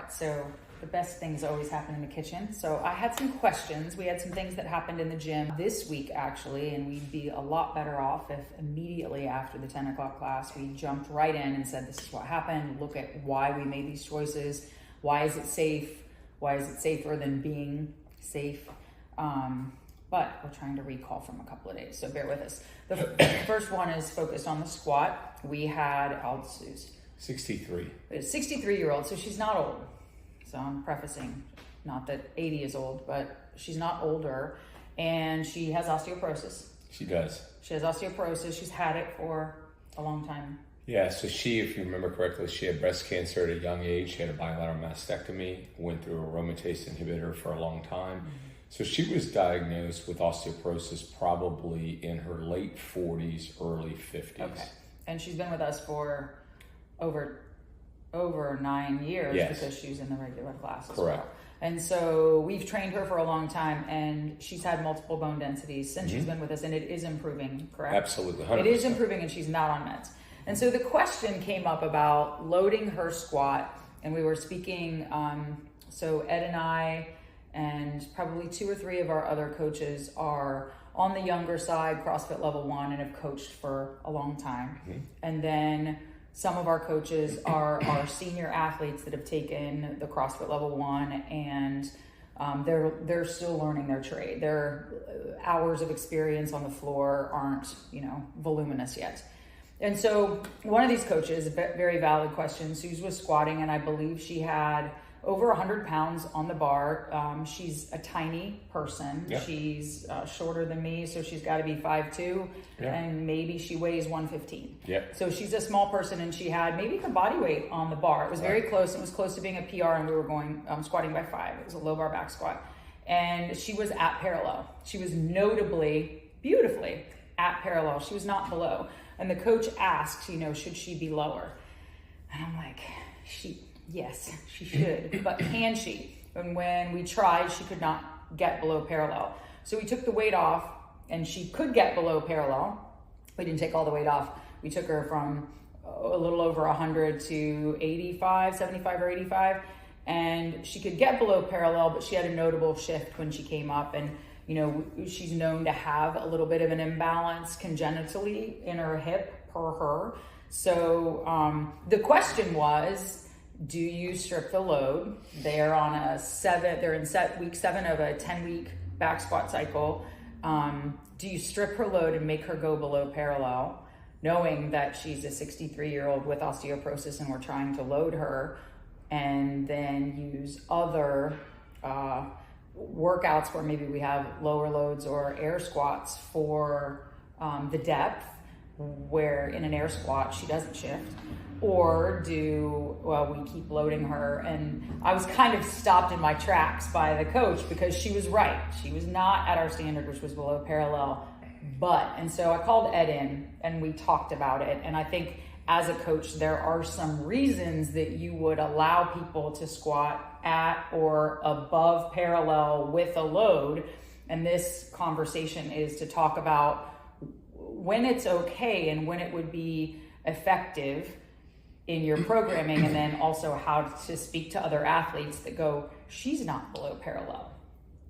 right, so the best things always happen in the kitchen. So I had some questions. We had some things that happened in the gym this week, actually, and we'd be a lot better off if immediately after the 10 o'clock class, we jumped right in and said, this is what happened. Look at why we made these choices. Why is it safe? Why is it safer than being safe? But we're trying to recall from a couple of days, so bear with us. The first one is focused on the squat. We had Aldous. 63. 63-year-old, so she's not old. So I'm prefacing, not that 80 is old, but she's not older, and she has osteoporosis. She does. She has osteoporosis. She's had it for a long time. Yeah, so she, if you remember correctly, she had breast cancer at a young age. She had a bilateral mastectomy, went through a aromatase inhibitor for a long time. Mm-hmm. So she was diagnosed with osteoporosis probably in her late 40s, early 50s. Okay, and she's been with us for over 9 years. Yes. Because she was in the regular class as Correct. well. And so we've trained her for a long time, and she's had multiple bone densities since she's been with us, and it is improving, correct? Absolutely, 100%. It is improving, and she's not on meds. And so the question came up about loading her squat, and we were speaking, so Ed and I and probably 2 or 3 of our other coaches are on the younger side, CrossFit level 1, and have coached for a long time. Mm-hmm. And then some of our coaches are our senior athletes that have taken the CrossFit level 1, and they're still learning their trade. Their hours of experience on the floor aren't, voluminous yet. And so one of these coaches, a very valid question, Suze was squatting, and I believe she had over 100 pounds on the bar. She's a tiny person. Yep. She's shorter than me, so she's got to be 5'2", yep. And maybe she weighs 115. Yep. So she's a small person, and she had maybe her body weight on the bar. It was very close. It was close to being a PR, and we were going squatting by 5. It was a low bar back squat. And she was at parallel. She was notably, beautifully at parallel. She was not below. And the coach asked, should she be lower? And I'm like, yes, she should, but can she? And when we tried, she could not get below parallel. So we took the weight off, and she could get below parallel. We didn't take all the weight off. We took her from a little over 100 to 85, 75 or 85. And she could get below parallel, but she had a notable shift when she came up. And she's known to have a little bit of an imbalance congenitally in her hip per her. So the question was, do you strip the load? They're on they're in week 7 of a 10-week back squat cycle. Do you strip her load and make her go below parallel, knowing that she's a 63-year-old with osteoporosis and we're trying to load her, and then use other workouts where maybe we have lower loads or air squats for the depth, where in an air squat she doesn't shift, or we keep loading her? And I was kind of stopped in my tracks by the coach, because she was right. She was not at our standard, which was below parallel. And so I called Ed in, and we talked about it. And I think as a coach, there are some reasons that you would allow people to squat at or above parallel with a load. And this conversation is to talk about when it's okay and when it would be effective in your programming, and then also how to speak to other athletes that go, she's not below parallel.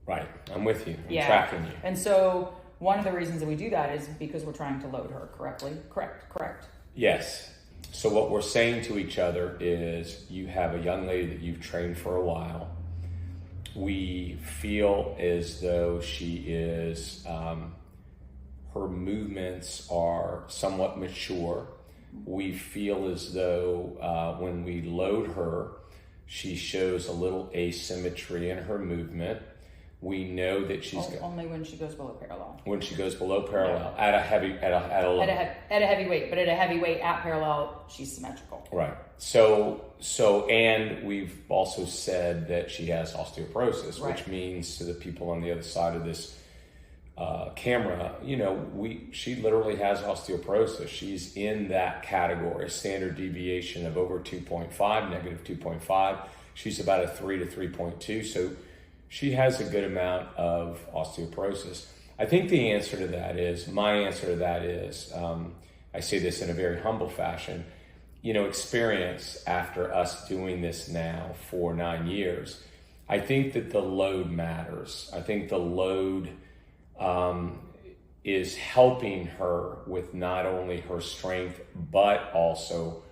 Right, I'm with you, I'm tracking you. And so one of the reasons that we do that is because we're trying to load her correctly. Correct. Yes. So what we're saying to each other is, you have a young lady that you've trained for a while. We feel as though she is, her movements are somewhat mature. We feel as though when we load her, she shows a little asymmetry in her movement. We know that she's only when she goes below parallel. When she goes below parallel, at a heavy weight, but at a heavy weight at parallel, she's symmetrical. Right. So, and we've also said that she has osteoporosis, right, which means to the people on the other side of this camera, she literally has osteoporosis. She's in that category, standard deviation of over 2.5, negative 2.5. She's about a 3 to 3.2. So she has a good amount of osteoporosis. I think my answer to that is, I say this in a very humble fashion, experience after us doing this now for 9 years, I think that the load matters. I think the load is helping her with not only her strength, but also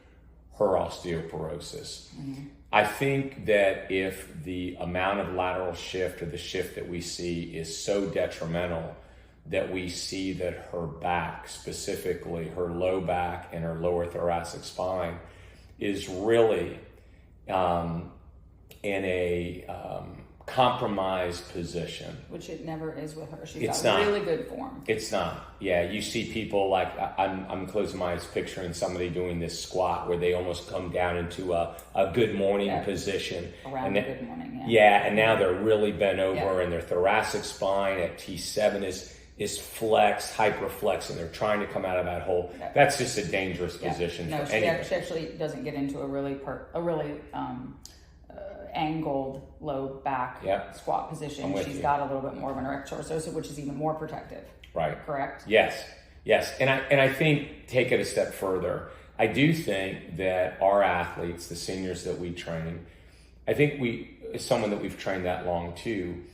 her osteoporosis. Mm-hmm. I think that if the amount of lateral shift or the shift that we see is so detrimental that we see that her back, specifically her low back and her lower thoracic spine, is really in a compromised position. Which it never is with her. She's got really good form. It's not. Yeah, you see people like, I'm closing my eyes picturing somebody doing this squat where they almost come down into a good morning position. Around good morning, yeah. Yeah, and now they're really bent over and their thoracic spine at T7 is flexed, hyperflexed, and they're trying to come out of that hole. Yeah. That's just a dangerous position. No, she actually doesn't get into a really angled low back squat position. She's got a little bit more of an erector torso, which is even more protective. Right. Correct? Yes. And I think, take it a step further, I do think that our athletes, the seniors that we train, I think as someone that we've trained that long too,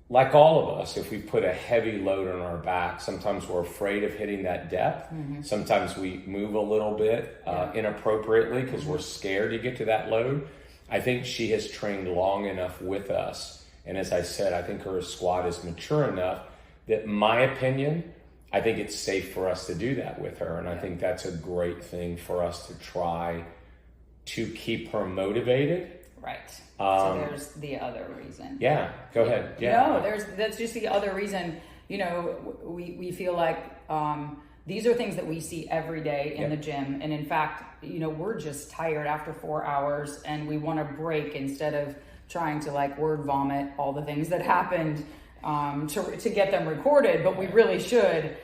like all of us, if we put a heavy load on our back, sometimes we're afraid of hitting that depth. Mm-hmm. Sometimes we move a little bit inappropriately because we're scared to get to that load. I think she has trained long enough with us. And as I said, I think her squat is mature enough that, in my opinion, I think it's safe for us to do that with her. And I think that's a great thing for us to try to keep her motivated. Right. So there's the other reason. Yeah, go ahead. Yeah. No, that's just the other reason. We feel like these are things that we see every day in the gym. And in fact, we're just tired after 4 hours and we want to break instead of trying to word vomit all the things that happened to get them recorded, but we really should.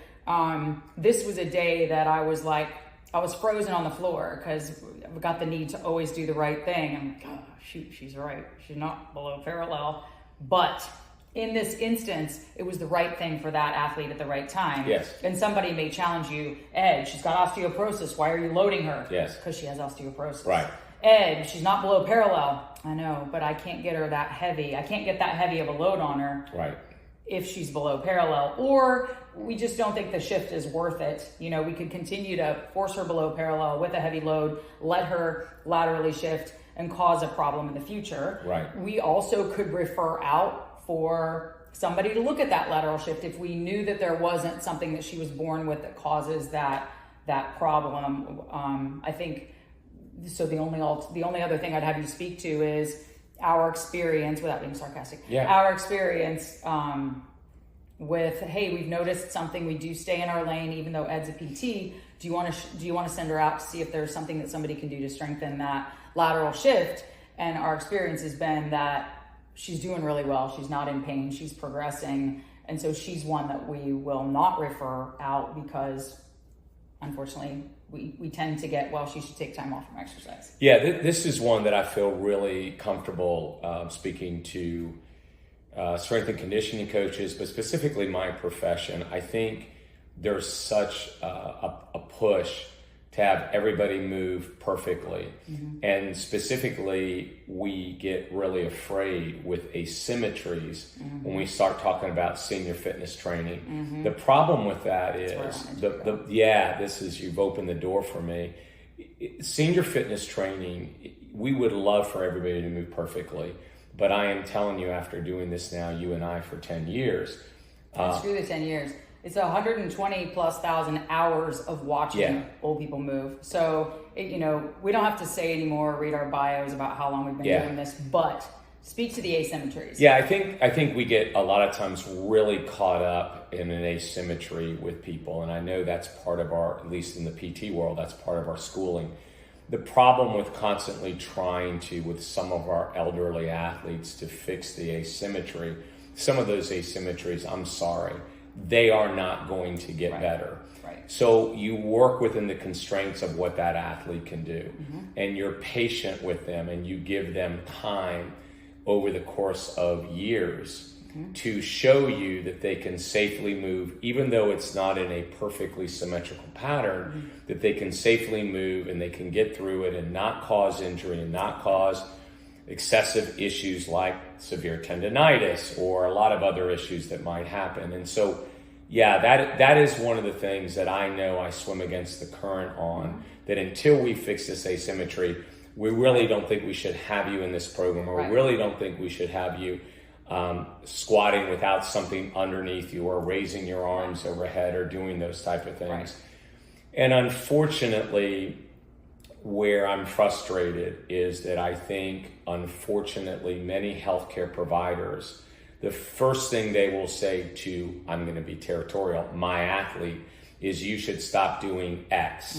This was a day that I was frozen on the floor because I've got the need to always do the right thing. I'm like, oh, shoot, she's right. She's not below parallel. But in this instance, it was the right thing for that athlete at the right time. Yes. And somebody may challenge you, Ed, she's got osteoporosis. Why are you loading her? Yes. Because she has osteoporosis. Right. Ed, she's not below parallel. I know, but I can't get her that heavy. I can't get that heavy of a load on her. Right. If she's below parallel, or we just don't think the shift is worth it. We could continue to force her below parallel with a heavy load, let her laterally shift and cause a problem in the future. Right. We also could refer out for somebody to look at that lateral shift if we knew that there wasn't something that she was born with that causes that problem. I think so. The only other thing I'd have you speak to is our experience, without being sarcastic. Yeah. Our experience with, hey, we've noticed something. We do stay in our lane, even though Ed's a PT. Do you want to send her out to see if there's something that somebody can do to strengthen that lateral shift? And our experience has been that she's doing really well. She's not in pain. She's progressing. And so she's one that we will not refer out because, unfortunately, we tend to get, she should take time off from exercise. Yeah, this is one that I feel really comfortable speaking to strength and conditioning coaches, but specifically my profession. I think there's such a push to have everybody move perfectly. Mm-hmm. And specifically, we get really afraid with asymmetries when we start talking about senior fitness training. Mm-hmm. The problem with that is, you've opened the door for me. Senior fitness training, we would love for everybody to move perfectly. But I am telling you, after doing this now, you and I, for 10 years. Screw the 10 years. It's 120,000+ hours of watching old people move. So, we don't have to say anymore, read our bios about how long we've been doing this, but speak to the asymmetries. Yeah, I think we get a lot of times really caught up in an asymmetry with people. And I know that's part of our, at least in the PT world, that's part of our schooling. The problem with constantly trying to, with some of our elderly athletes, to fix the asymmetry, some of those asymmetries, I'm sorry, they are not going to get better. Right. So you work within the constraints of what that athlete can do. Mm-hmm. And you're patient with them and you give them time over the course of years to show you that they can safely move, even though it's not in a perfectly symmetrical pattern, that they can safely move and they can get through it and not cause injury and not cause excessive issues like severe tendonitis or a lot of other issues that might happen. And so, yeah, that is one of the things that I know I swim against the current on, that until we fix this asymmetry, we really don't think we should have you in this program, or we really don't think we should have you squatting without something underneath you, or raising your arms overhead, or doing those type of things. And unfortunately, where I'm frustrated is that I think, unfortunately, many healthcare providers, the first thing they will say to, I'm going to be territorial, my athlete, is you should stop doing X.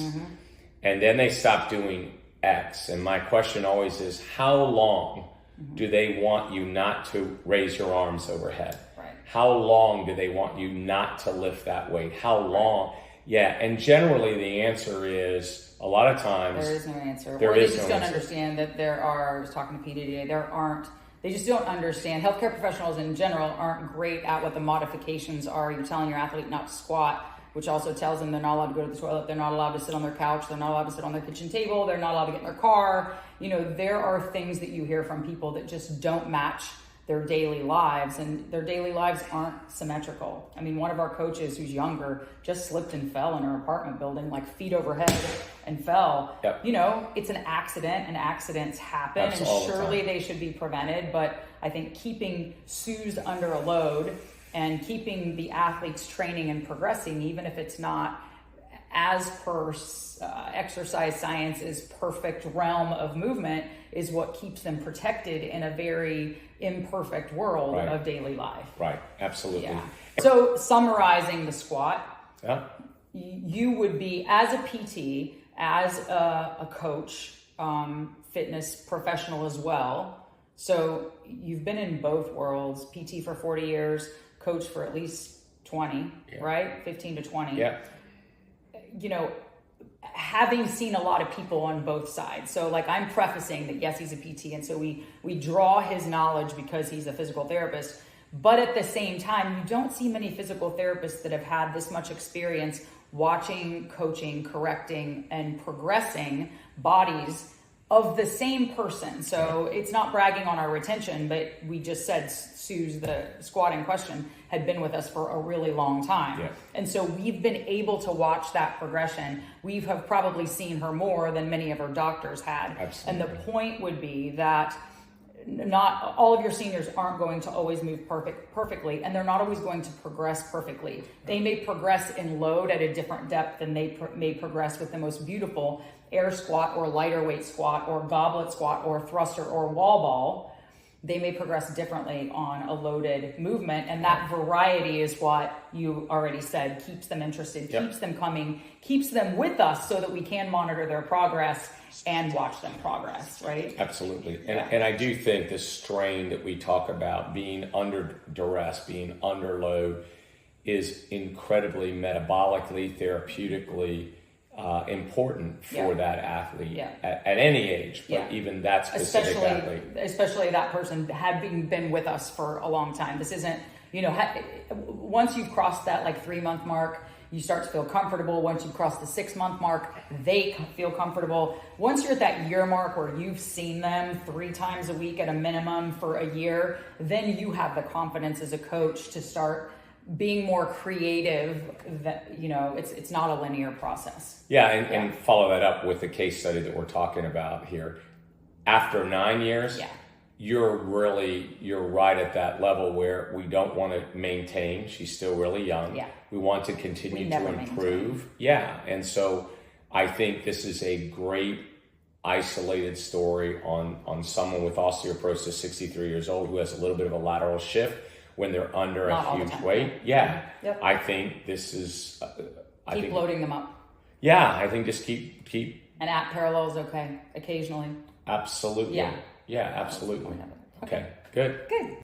And then they stop doing X. And my question always is, how long do they want you not to raise your arms overhead? How long do they want you not to lift that weight? How long? Yeah, and generally the answer is, a lot of times, there is no answer. They just don't understand that I was talking to Pete today, they just don't understand. Healthcare professionals in general aren't great at what the modifications are. You're telling your athlete not to squat, which also tells them they're not allowed to go to the toilet, they're not allowed to sit on their couch, they're not allowed to sit on their kitchen table, they're not allowed to get in their car. There are things that you hear from people that just don't match their daily lives, and their daily lives aren't symmetrical. I mean, one of our coaches who's younger just slipped and fell in her apartment building, like feet overhead, and fell. It's an accident, and accidents happen. That's and all the surely time. they should be prevented. But I think keeping Sue's under a load and keeping the athletes training and progressing, even if it's not as per exercise science's perfect realm of movement, is what keeps them protected in a very imperfect world of daily life. Right, absolutely. Yeah. So summarizing the squat, Yeah. you would be, as a PT, as a coach, fitness professional as well. So you've been in both worlds, PT for 40 years, coach for at least 20, right? 15 to 20. Yeah. You know, having seen a lot of people on both sides. So like, I'm prefacing that yes, he's a PT, and so we draw his knowledge because he's a physical therapist. But at the same time, you don't see many physical therapists that have had this much experience watching, coaching, correcting, and progressing bodies of the same person. So it's not bragging on our retention, but we just said Sue's, the squat in question, had been with us for a really long time. Yeah. And so we've been able to watch that progression. We have probably seen her more than many of her doctors had. Absolutely. And the point would be that not all of your seniors aren't going to always move perfectly, and they're not always going to progress perfectly. They may progress in load at a different depth than they may progress with the most beautiful air squat or lighter weight squat or goblet squat or thruster or wall ball. They may progress differently on a loaded movement, and that variety is what you already said keeps them interested, keeps them coming, keeps them with us so that we can monitor their progress and watch them progress, right? Absolutely. And I do think the strain that we talk about, being under duress, being under load, is incredibly metabolically, therapeutically important for that athlete at any age, but even that specific athlete. Especially that person having been with us for a long time. This isn't, once you've crossed that like 3-month mark, you start to feel comfortable. Once you cross the 6-month mark, they feel comfortable. Once you're at that year mark where you've seen them 3 times a week at a minimum for a year, then you have the confidence as a coach to start being more creative. That it's not a linear process. And follow that up with the case study that we're talking about here. After 9 years, you're right at that level where we don't want to maintain. She's still really young. We want to continue to improve. And so I think this is a great isolated story on someone with osteoporosis, 63 years old, who has a little bit of a lateral shift when they're under a huge weight. I think this is keep loading them up. I think just keep and at parallel is okay occasionally. Absolutely. Absolutely. Okay, good.